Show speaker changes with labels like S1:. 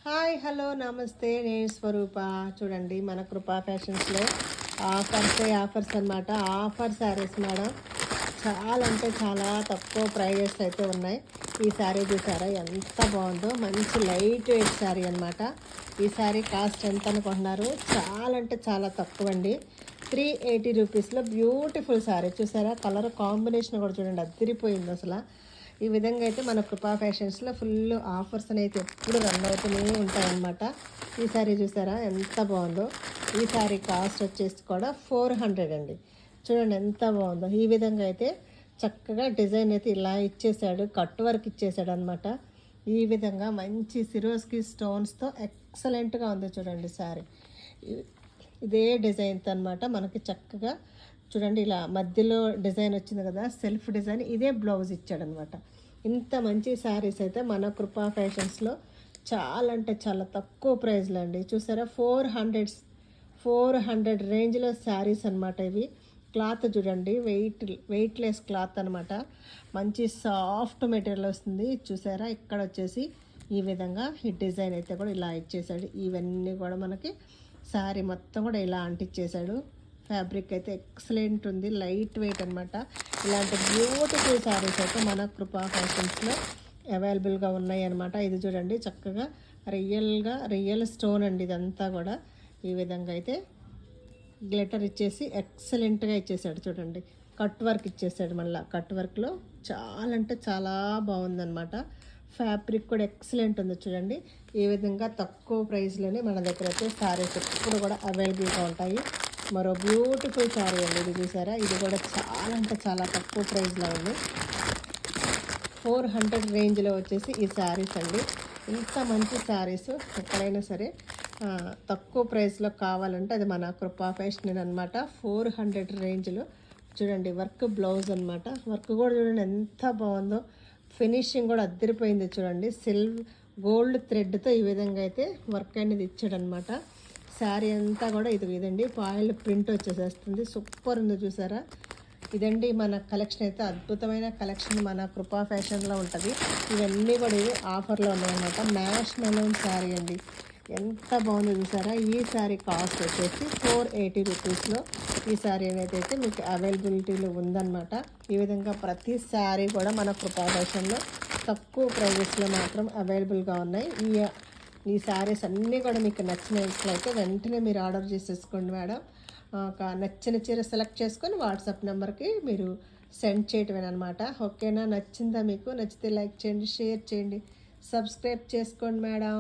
S1: Hi hello నమస్తే, నేను స్వరూప. చూడండి మన కృపా ఫ్యాషన్స్లో ఆఫర్స్ అన్నమాట. ఆఫర్ శారీస్ మేడం, చాలా అంటే చాలా తక్కువ ప్రైజెస్ అయితే ఉన్నాయి. ఈ శారీ చూసారా ఎంత బాగుందో, మంచి లైట్ వెయిట్ శారీ అనమాట. ఈ శారీ కాస్ట్ ఎంత అనుకుంటున్నారు? చాలా అంటే చాలా తక్కువ అండి. 380 రూపీస్లో బ్యూటిఫుల్ శారీ చూసారా. కలర్ కాంబినేషన్ కూడా చూడండి, అదిరిపోయింది అసలు. ఈ విధంగా అయితే మన కృపా ఫ్యాషన్స్లో ఫుల్ ఆఫర్స్ అయితే ఎప్పుడు రన్ అవుతూనే ఉంటాయన్నమాట. ఈ శారీ చూసారా ఎంత బాగుందో. ఈ శారీ కాస్ట్ వచ్చేసి కూడా 400 అండి. చూడండి ఎంత బాగుందో. ఈ విధంగా అయితే చక్కగా డిజైన్ అయితే ఇలా ఇచ్చేసాడు, కట్ వర్క్ ఇచ్చేసాడు అనమాట. ఈ విధంగా మంచి సిరోస్కి స్టోన్స్తో ఎక్సలెంట్గా ఉంది చూడండి శారీ. ఇదే డిజైన్తో అనమాట మనకి చక్కగా చూడండి ఇలా మధ్యలో డిజైన్ వచ్చింది కదా, సెల్ఫ్ డిజైన్. ఇదే బ్లౌజ్ ఇచ్చాడనమాట. ఇంత మంచి శారీస్ అయితే మన కృపా ఫ్యాషన్స్లో చాలా అంటే చాలా తక్కువ ప్రైస్లో అండి. చూసారా 400 రేంజ్లో శారీస్ అనమాట ఇవి. క్లాత్ చూడండి, వెయిట్లెస్ క్లాత్ అనమాట. మంచి సాఫ్ట్ మెటీరియల్ వస్తుంది. చూసారా ఇక్కడ వచ్చేసి ఈ విధంగా ఈ డిజైన్ అయితే కూడా ఇలా ఇచ్చేసాడు. ఇవన్నీ కూడా మనకి శారీ మొత్తం కూడా ఇలా అంటించేశాడు. ఫ్యాబ్రిక్ అయితే ఎక్సలెంట్ ఉంది, లైట్ వెయిట్ అనమాట. ఇలాంటి బ్యూటిఫుల్ శారీస్ అయితే మన కృపా ఫ్యాషన్స్లో అవైలబుల్గా ఉన్నాయి అనమాట. ఇది చూడండి చక్కగా రియల్ స్టోన్ అండి ఇదంతా కూడా. ఈ విధంగా అయితే గ్లిటర్ ఇచ్చేసి ఎక్సలెంట్గా ఇచ్చేసాడు చూడండి. కట్ వర్క్ ఇచ్చేసాడు. మళ్ళీ కట్ వర్క్లో చాలా అంటే చాలా బాగుందన్నమాట. ఫ్యాబ్రిక్ కూడా ఎక్సలెంట్ ఉంది చూడండి. ఈ విధంగా తక్కువ ప్రైస్లోనే మన దగ్గర అయితే శారీస్ ఎప్పుడు కూడా అవైలబుల్గా ఉంటాయి. మరో బ్యూటిఫుల్ శారీ అండి ఇది చూసారా. ఇది కూడా చాలా అంటే చాలా తక్కువ ప్రైస్లో ఉంది. 400 రేంజ్లో వచ్చేసి ఈ శారీస్ అండి. ఇంత మంచి శారీస్ ఎక్కడైనా సరే తక్కువ ప్రైస్లో కావాలంటే అది మన కృపా ఫ్యాషన్ అనమాట. 400 రేంజ్లో చూడండి. వర్క్ బ్లౌజ్ అనమాట. వర్క్ కూడా చూడండి ఎంత బాగుందో. ఫినిషింగ్ కూడా అద్దరిపోయింది చూడండి. గోల్డ్ థ్రెడ్తో ఈ విధంగా అయితే వర్క్ అనేది ఇచ్చాడనమాట. శారీ అంతా కూడా ఇదండి పాయిల్ ప్రింట్ వచ్చేసేస్తుంది. సూపర్ ఉంది చూసారా. ఇదండి మన కలెక్షన్ అయితే. అద్భుతమైన కలెక్షన్ మన కృపా ఫ్యాషన్లో ఉంటుంది. ఇవన్నీ కూడా ఇది ఆఫర్లో ఉన్నాయన్నమాట. మ్యాష్ మెలూన్ శారీ అండి, ఎంత బాగుంది చూసారా. ఈ శారీ కాస్ట్ వచ్చేసి 480 రూపీస్లో ఈ శారీ అనేది అయితే మీకు అవైలబిలిటీలో ఉందన్నమాట. ఈ విధంగా ప్రతి శారీ కూడా మన కృపా ఫ్యాషన్లో తక్కువ ప్రైజెస్లో మాత్రం అవైలబుల్గా ఉన్నాయి. ఈ శారీస్ అన్నీ కూడా మీకు నచ్చినట్లయితే వెంటనే మీరు ఆర్డర్ చేసేసుకోండి మేడం. ఒక నచ్చిన చీర సెలెక్ట్ చేసుకొని వాట్సాప్ నెంబర్కి మీరు సెండ్ చేయటమేనమాట. ఓకేనా? నచ్చిందా మీకు? నచ్చితే లైక్ చేయండి, షేర్ చేయండి, సబ్స్క్రైబ్ చేసుకోండి మేడం.